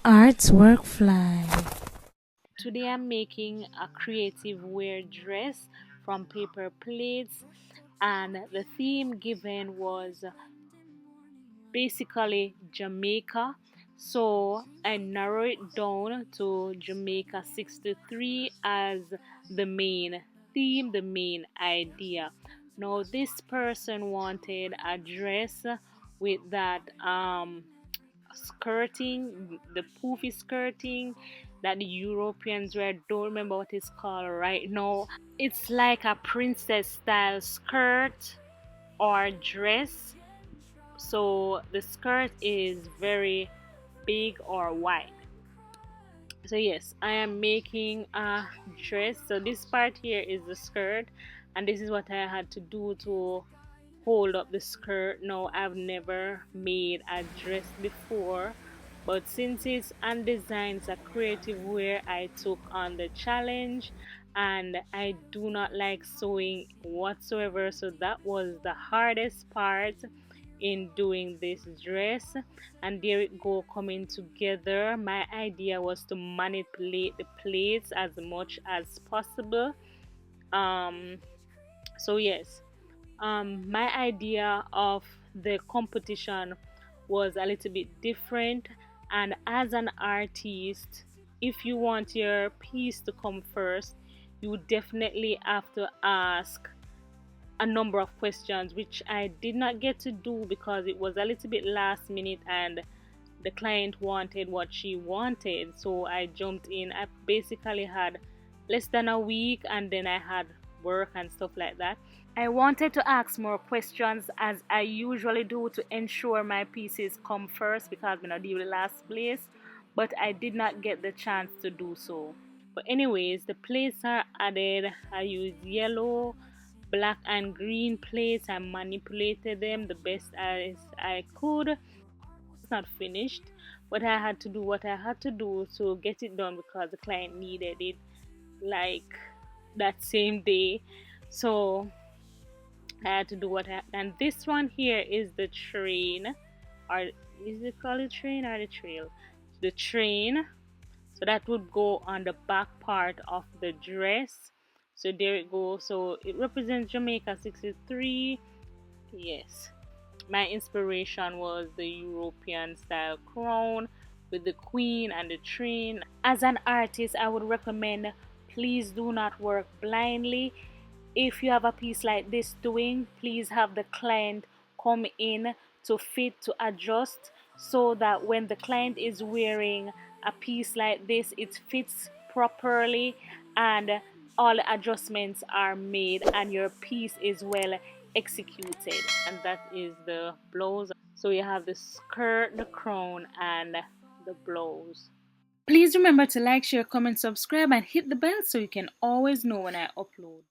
Artwork fly. Today I'm making a creative wear dress from paper plates, and the theme given was basically Jamaica. So I narrow it down to Jamaica 63 as the main theme, the main idea. Now this person wanted a dress with that skirting, the poofy skirting that the Europeans wear. I don't remember what it's called right now. It's like a princess style skirt or dress. So the skirt is very big or wide. So yes, I am making a dress. So this part here is the skirt, and this is what I had to do to hold up the skirt. Now I've never made a dress before, but since it's undesigned, it's a creative wear, I took on the challenge, and I do not like sewing whatsoever, so that was the hardest part in doing this dress. And there it go, coming together. My idea was to manipulate the plates as much as possible. Um so yes, my idea of the competition was a little bit different. And as an artist, if you want your piece to come first, you definitely have to ask a number of questions, which I did not get to do because it was a little bit last minute and the client wanted what she wanted. So I jumped in. I basically had less than a week, and then I had work and stuff like that. I wanted to ask more questions as I usually do to ensure my pieces come first because I'm not the last place, but I did not get the chance to do so. But anyways, the plates are added. I used yellow, black and green plates. I manipulated them the best as I could. It's not finished, but I had to do what I had to do to get it done because the client needed it like that same day. So I had to do what I, and this one here is the train, or is it called a train or the trail? The train. So that would go on the back part of the dress. So there it goes. So it represents Jamaica 63. Yes. My inspiration was the European style crown with the queen and the train. As an artist, I would recommend please do not work blindly. If you have a piece like this doing, please have the client come in to fit, to adjust, so that when the client is wearing a piece like this, it fits properly and all the adjustments are made and your piece is well executed. And that is the blouse. So you have the skirt, the crown, and the blouse. Please remember to like, share, comment, subscribe, and hit the bell so you can always know when I upload.